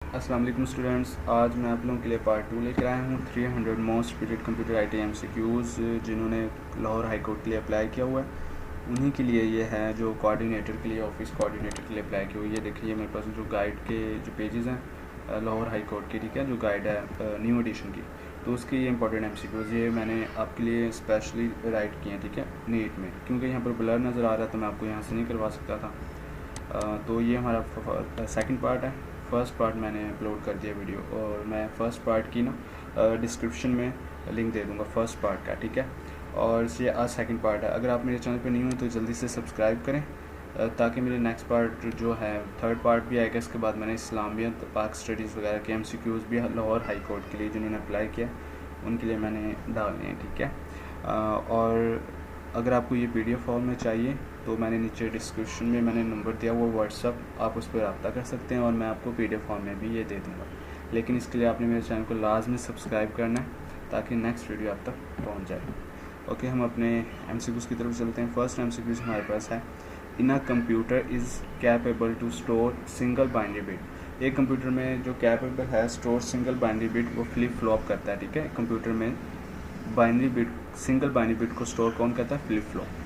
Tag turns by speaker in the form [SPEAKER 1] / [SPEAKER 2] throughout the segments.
[SPEAKER 1] अस्सलाम वालेकुम स्टूडेंट्स, आज मैं आप लोगों के लिए पार्ट 2 लेकर आया हूँ 300 most repeated computer IT MCQs जिन्होंने लाहौर हाई कोर्ट के लिए अप्लाई किया हुआ है उन्हीं के लिए ये है, जो कोऑर्डिनेटर के लिए, ऑफिस कोऑर्डिनेटर के लिए अप्लाई किया हुआ है। ये देखिए मेरे पास जो गाइड के जो पेजेस हैं लाहौर हाई कोर्ट के, ठीक है, जो गाइड है न्यू एडिशन की, तो उसके ये इंपॉर्टेंट MCQs ये मैंने आपके लिए स्पेशली राइट किए हैं, ठीक है, नीट में, क्योंकि यहाँ पर ब्लर नज़र आ रहा है तो मैं आपको यहाँ से नहीं करवा सकता था। तो ये हमारा सेकंड पार्ट है। फर्स्ट पार्ट मैंने अपलोड कर दिया वीडियो, और मैं फ़र्स्ट पार्ट की ना डिस्क्रिप्शन में लिंक दे दूँगा फर्स्ट पार्ट का, ठीक है। और ये आज सेकंड पार्ट है। अगर आप मेरे चैनल पे नहीं हो तो जल्दी से सब्सक्राइब करें ताकि मेरे नेक्स्ट पार्ट जो है थर्ड पार्ट भी आएगा। इसके बाद मैंने इस्लामियत, पाक स्टडीज़ वगैरह के MCQs भी लाहौर हाई कोर्ट के लिए जिन्होंने अप्लाई किया उनके लिए मैंने डालने हैं, ठीक है। और अगर आपको ये PDF फॉर्म में चाहिए तो मैंने नीचे डिस्क्रिप्शन में मैंने नंबर दिया, वो व्हाट्सअप, आप उस पर रब्ता कर सकते हैं और मैं आपको PDF फॉर्म में भी ये दे दूँगा। लेकिन इसके लिए आपने मेरे चैनल को लाजमी सब्सक्राइब करना है ताकि नेक्स्ट वीडियो आप तक पहुंच जाए। ओके, हम अपने MCQs की तरफ चलते हैं। फर्स्ट MCQs हमारे पास है, in a computer is capable to store single binary bit. एक कंप्यूटर में जो कैपेबल है स्टोर सिंगल बाइनरी बिट, वो फ्लिप फ्लॉप करता है, ठीक है। कंप्यूटर में binary bit, single binary bit को स्टोर कौन करता है? Flip flop.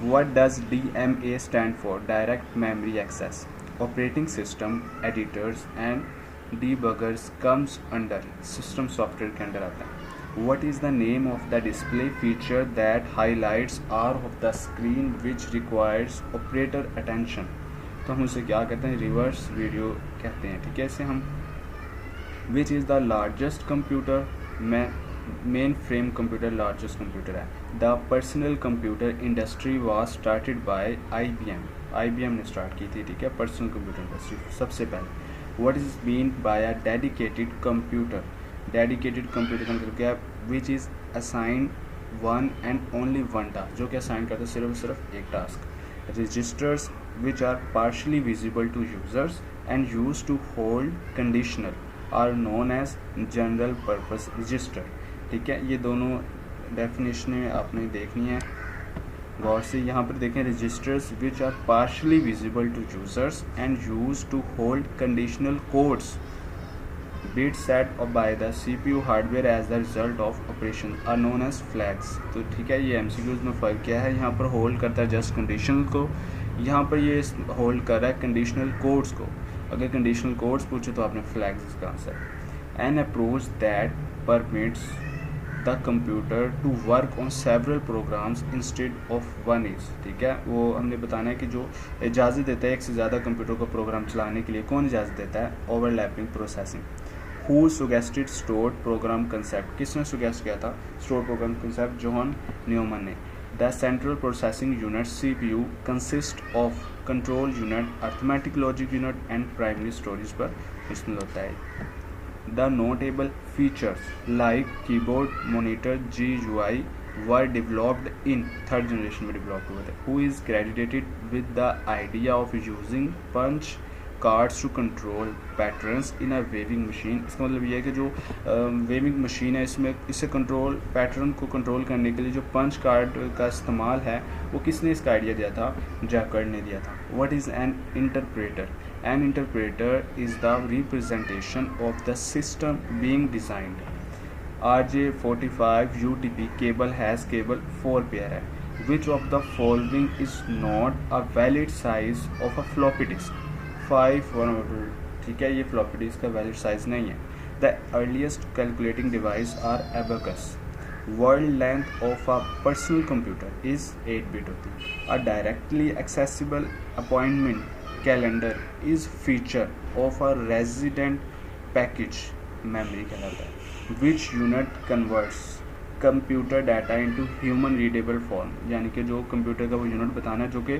[SPEAKER 1] What does DMA stand for? Direct Memory Access. Operating System Editors and Debuggers comes under System Software के अंदर आता है। What is the name of the display feature that highlights R of the screen which requires operator attention? तो हम उसे क्या कहते हैं? रिवर्स वीडियो कहते हैं, ठीक है। इसे हम Which is the largest computer? Mainframe computer largest computer है। The personal computer industry was started by IBM ने स्टार्ट की थी, ठीक है, पर्सनल कंप्यूटर इंडस्ट्री सबसे पहले। What is mean by a dedicated computer? Dedicated computer का मतलब क्या है? Which is assign one and only one task, जो कि असाइन करता है सिर्फ एक task. Registers which are partially visible to users and use to hold conditional are known as general purpose register, ठीक है। ये दोनों डेफिनेशन आपने देखनी है गौर से। यहाँ पर देखें, registers which are partially visible to users and use to hold conditional codes bit set by the CPU hardware as the result of operation are known as flags. तो ठीक है, ये MCQs में फ़र्क क्या है? यहाँ पर होल्ड करता है जस्ट कंडीशनल को, यहाँ पर ये होल्ड कर रहा है कंडीशनल कोड्स को। अगर कंडीशनल कोड्स पूछे तो आपने फ्लैग्स इसका answer. An approach that permits the computer to work on several programs instead of one is, ठीक है। वो हमने बताना है कि जो इजाज़त देता है एक से ज़्यादा कंप्यूटर को प्रोग्राम चलाने के लिए, कौन इजाज़त देता है? Overlapping processing. Who suggested stored program concept? किसने सुगेस्ट किया था stored program concept? John Neumann ने। The central processing unit CPU consist of control unit, arithmetic logic unit and primary storage पर मुश्तमिल होता है। The notable features like keyboard, monitor, GUI were developed in third generation में developed हुए थे। Who is credited with the idea of using punch cards to control patterns in a waving machine? इसका मतलब ये है कि जो वेविंग मशीन है इसमें इसे कंट्रोल पैटर्न को कंट्रोल करने के लिए जो पंच कार्ड का इस्तेमाल है, वो किसने इसका आइडिया दिया था? जैकर्ड ने दिया था। What is an interpreter? An interpreter is the representation of the system being designed. RJ45 UTP cable has cable 4 pair है। Which of the following is not a valid size of a floppy disk? 5 1, ठीक है, ये floppy disk का valid size नहीं है। The earliest calculating device are abacus. Word length of a personal computer is 8 bit होती है। A directly accessible appointment calendar is feature of a resident package memory कहलाता है। Which unit converts computer data into human readable form, यानी कि जो computer का वो unit बताना है जो कि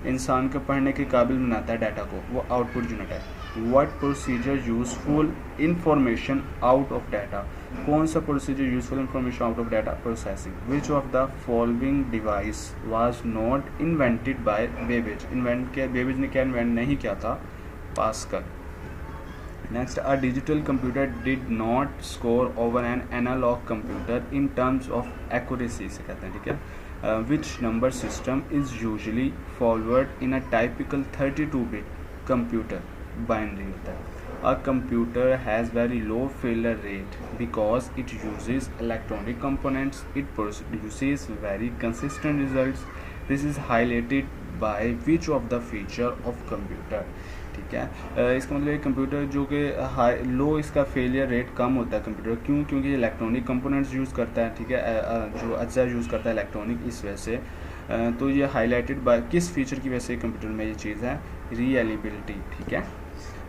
[SPEAKER 1] इंसान के पढ़ने के काबिल बनाता है डाटा को, वो आउटपुट यूनिट है। What procedure useful information out of data? कौन सा procedure useful information out of data? Processing. Which of the following device was not invented by Babbage? Invent किया बेबेज ने, क्या इन्वेंट नहीं किया था? Pascal. Next, a digital computer did not score over an analog computer in terms of accuracy से कहते हैं, ठीक है। Which number system is usually followed in a typical 32-bit computer? Binary होता है। A computer has very low failure rate because it uses electronic components. It produces very consistent results. This is highlighted by which of the feature of computer. ठीक है, इसका मतलब computer जो कि high low इसका failure rate कम होता है computer, क्यों? क्योंकि इलेक्ट्रॉनिक कंपोनेंट्स यूज़ करता है, ठीक है, जो अज्जा यूज़ करता है इलेक्ट्रॉनिक, इस वजह से तो ये हाईलाइटेड बाय किस फीचर की वजह से कंप्यूटर में ये चीज़ है? रियलिबिलिटी, ठीक है।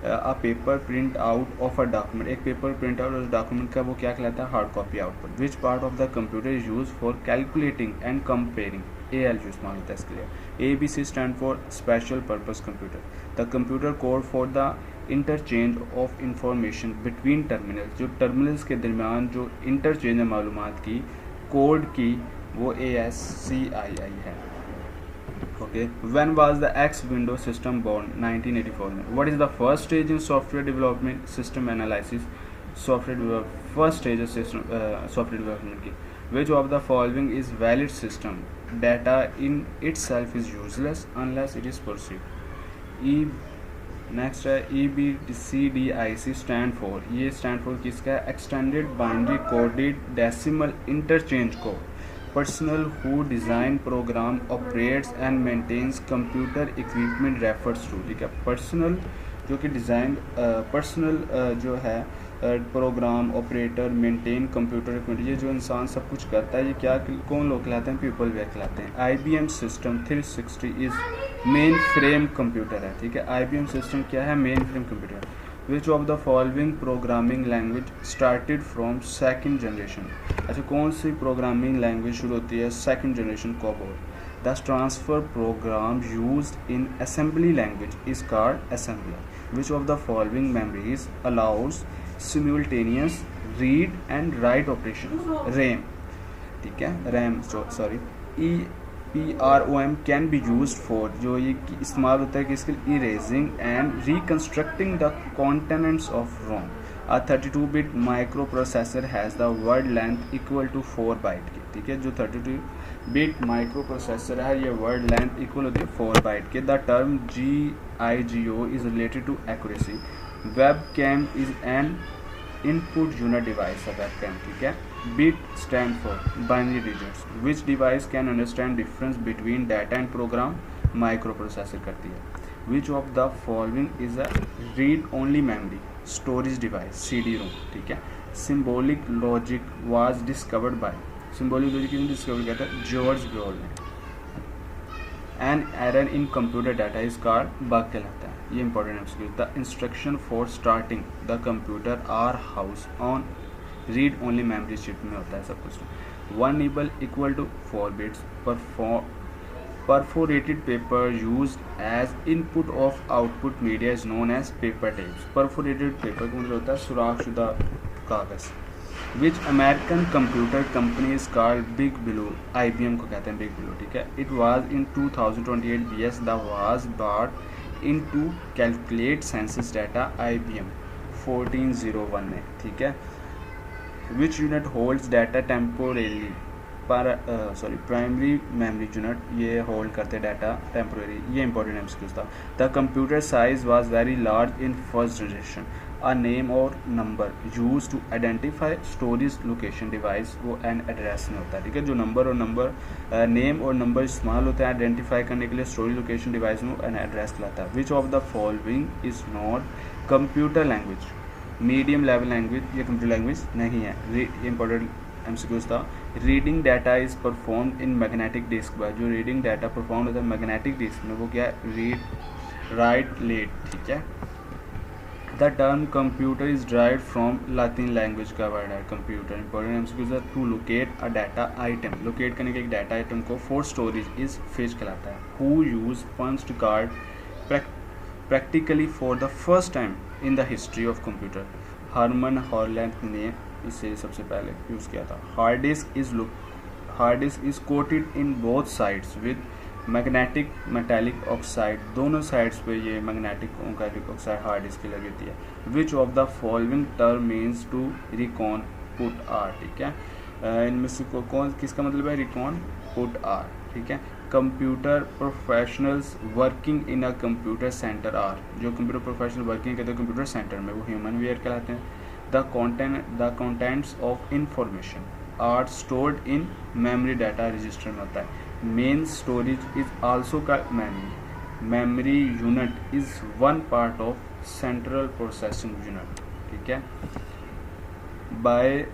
[SPEAKER 1] A paper print out of a document, एक पेपर प्रिंट आउट उस डॉक्यूमेंट का वो क्या कहलाता है? Hard copy output. Which part of the computer is use for calculating and comparing? AL जो इस्तेमाल होता है इसके लिए। ABC stand for special purpose computer. The computer code for the interchange of information between terminals, जो terminals के दरमियान जो इंटरचेंज है मालूमात की, कोड की, वो ASCII है। Okay, when was the X Window system born? 1984 में। What is the first stage in software development? System analysis. First stage of system software development की। Which of the following is valid system? Data in itself is useless unless it is perceived. Next है EBCDIC stand for, ये stand for किसका है? Extended binary coded decimal interchange को। Personal who design program operates and maintains computer equipment refers to, ठीक है। Personal जो कि design personal जो है program operator maintain computer equipment, ये जो इंसान सब कुछ करता है, ये क्या कौन लोग कहलाते हैं? पीपल वे कहलाते हैं। IBM system 360 is mainframe computer है, ठीक है। IBM सिस्टम क्या है? Mainframe computer. Which of the following programming language started from second generation? अच्छा, कौन सी प्रोग्रामिंग लैंग्वेज शुरू होती है? Second generation COBOL। The transfer program used in assembly language is called assembler. Which of the following memories allows simultaneous read and write operations? RAM, ठीक है, RAM sorry. EPROM can be used for, जो ये इस्तेमाल होता है किसके लिए? erasing and reconstructing the contents of ROM. A 32-bit microprocessor has the word length equal to 4 byte की, ठीक है। जो 32-bit microprocessor है, ये word length equal होती है 4 byte के। The term GIGO is related to accuracy. Webcam is an input unit device, a webcam, ठीक है। Bit stand for binary digits. Which device can understand difference between data and program? Microprocessor करती है। Which of the following is a read-only memory storage device? CD-ROM, ठीक है। Symbolic logic was discovered by, symbolic logic किसने discover किया था? George brawl ने। An error in computer data is called bug कहलाता है, ये इंपॉर्टेंट है। The instruction for starting the computer are house on read only memory chip में होता है सब कुछ। 1 nibble equal to 4 bits. Perforated paper used as input of output media is known as paper tapes. Perforated paper का मतलब होता है सुराखशुदा कागज़। Which American computer company is called Big Blue? IBM को कहते हैं Big Blue, ठीक है। It was in 2028 BS the was brought into calculate census data IBM 1401 में, ठीक है। Which unit holds data temporarily? Primary memory unit ये hold करते डाटा टेम्पोरेरी, ये इंपॉर्टेंट एमसीक्यूज था। The computer size was very large in first generation. A name or number use to identify storage location device, वो an address में होता है, ठीक है। जो नंबर और नंबर नेम और नंबर इस्तेमाल होता है आइडेंटिफाई करने के लिए स्टोरेज लोकेशन डिवाइस में, एन एड्रेस लाता है। Which of the following is not computer language? Medium level language, ये कंप्यूटर लैंग्वेज नहीं है। ये इंपॉर्टेंट एमसीक्यूज था। Reading data is performed in magnetic disk by, जो रीडिंग डाटा परफॉर्म होता है मैग्नेटिक डिस्क में, वो क्या है? रीड राइट लेट, ठीक है। The term computer is derived from Latin language का वर्ड है कंप्यूटर। इंपॉर्टेंट एमसीक्यूज है। To locate a data item, locate करने के एक डाटा आइटम को फॉर स्टोरेज इज फेच कहलाता है। Who use punched card practically for the first time in the history of computer? Herman Holland ने इसे सबसे पहले यूज़ किया था। Hard disk is coated in both sides with magnetic metallic oxide, दोनों sides पे ये magnetic metallic oxide hard disk की लगी होती है। Which of the following term means to recon put are, ठीक है। इनमें से कौन किसका मतलब है? रिकॉन पुट आर, ठीक है। Computer professionals working in a computer center are, जो कंप्यूटर प्रोफेशनल वर्किंग करते हैं कंप्यूटर सेंटर में, वो ह्यूमन वेयर कहलाते हैं. The contents of information are stored in memory data register में होता है. मेन स्टोरेज इज आल्सो का memory unit is one part of central processing unit. ठीक है. By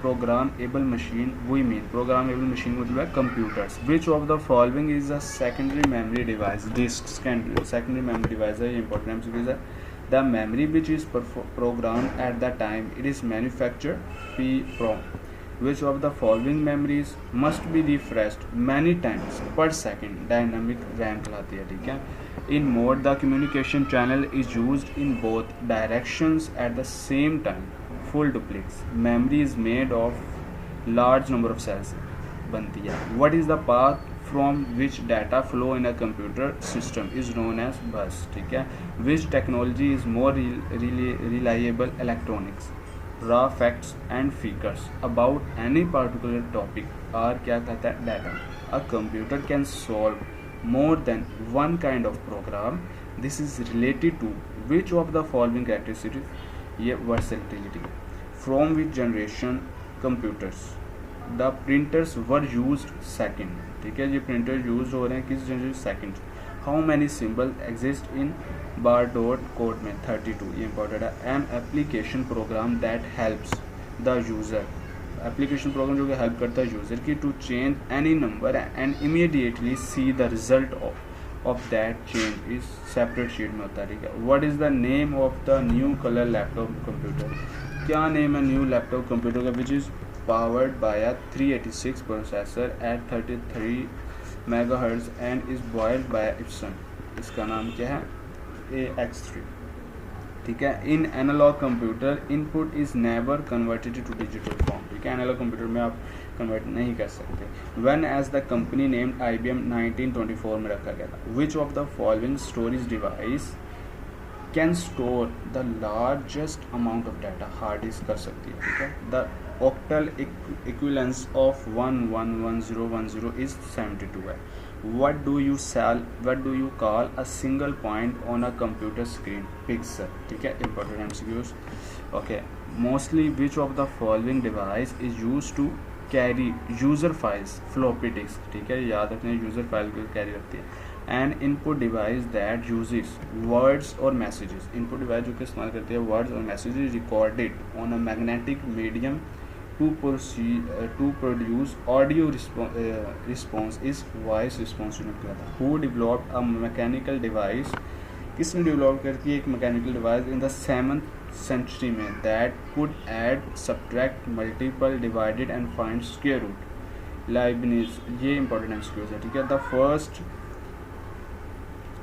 [SPEAKER 1] programmable machine we mean, programmable machine मतलब है computers. Which of the following is a secondary memory device. Disk secondary memory device है, ये important MCQs है. The memory which is program at the time it is manufactured PROM. Which of the following memories must be refreshed many times per second. Dynamic RAM कहलाती है. ठीक है. In mode the communication channel is used in both directions at the same time. Full duplex. Memory is made of large number of cells बनती है. What is the path from which data flow in a computer system is known as bus. ठीक है. Which technology is more reliable? Electronics. Raw facts and figures about any particular topic are क्या कहता है data. A computer can solve more than one kind of program. This is related to which of the following characteristics. ये versatility. From which generation computers. The printers were used second. ठीक है. ये printer use हो रहे हैं किस generation? Second. How many symbols exist in Baudot code में? 32. ये इंपॉर्टेंट है. An application program that helps the user, application program जो कि हेल्प करता है यूज़र की to change any number and immediately see the result of that change is separate sheet में होता है. ठीक है. What is the name of the new colour laptop computer. क्या नेम है न्यू लैपटॉप कंप्यूटर का? Which is powered by a 386 processor at 33 MHz and is boiled by Epson. इसका नाम क्या है? AX3. ठीक है. In analog computer input is never converted to digital form. ठीक है. एनालॉग कंप्यूटर में आप कन्वर्ट नहीं कर सकते. When as the company named IBM 1924 में रखा गया था. Which of the following storage device can store the largest amount of data. Hard disk कर सकती है. ठीक है. The octal equivalence of 111010 is 72 है. What do you call a single point on a computer screen? Pixel. ठीक है. Important MCQs. Okay. Mostly which of the following device is used to carry user files? Floppy disk. ठीक है. याद रखना user file को carry रखती है. An input device that uses words or messages. Input device जो कि इस्तेमाल करती है words और messages recorded on a magnetic medium to produce audio response is voice response unit कहता है. Who developed a mechanical device? किसने डेवलप करती है एक mechanical device in the 7th century में that could add, subtract, multiple, divided and find square root? Leibniz. ये important MCQs है. ठीक है. The first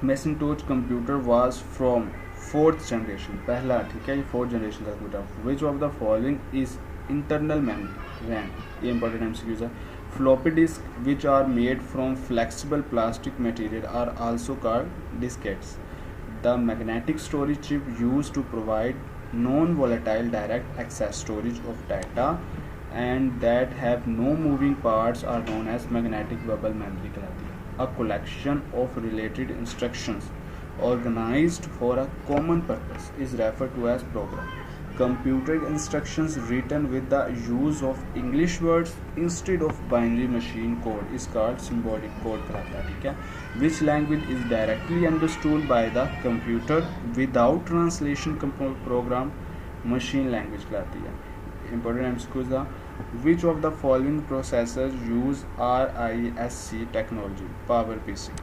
[SPEAKER 1] Macintosh computer was from 4th generation. पहला. ठीक है. ये 4th जनरेशन का computer. Which of the following is internal memory RAM. ये इंपॉर्टेंट एमसीक्यूज है. Floppy disk which are made from flexible plastic material are also called diskettes. The magnetic storage chip use to provide non volatile direct access storage of data and that have no moving parts are known as magnetic bubble memory कहलाती है. A collection of related instructions organized for a common purpose is referred to as program. Computer instructions written with the use of English words instead of binary machine code is called symbolic code कहलाता है. ठीक है. Which language is directly understood by the computer without translation program? Machine language कहलाती है. Important MCQs are which of the following processors use RISC technology? PowerPC.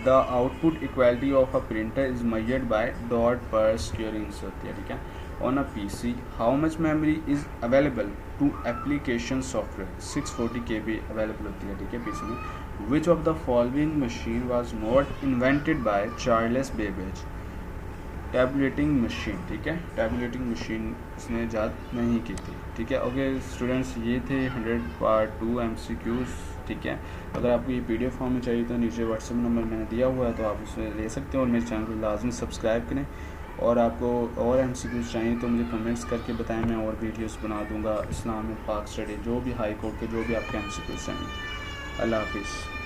[SPEAKER 1] The output equality of a printer is measured by dot per square inch होती है. ठीक है. On a PC, how much memory is available to application software? 640 KB available होती है. ठीक है. PC में. Which of the following machine was not invented by Charles Babbage? Tabulating machine. ठीक है. टैबुलेटिंग मशीन इसने ईजाद नहीं की थी. ठीक है. ओके स्टूडेंट्स, ये थे 100 पार्ट 2 MCQs ठीक है। अगर आपको ये PDF फॉर्म में चाहिए तो नीचे व्हाट्सएप नंबर मैंने दिया हुआ है, तो आप उसमें ले सकते हो। और मेरे चैनल को लाजमी सब्सक्राइब करें। और आपको और MCQs चाहिए तो मुझे कमेंट्स करके बताएं, मैं और वीडियोस बना दूंगा इस्लामिक पाक स्टडी, जो भी हाई कोर्ट के जो भी आपके MCQs चाहिए। अल्लाह हाफिज़।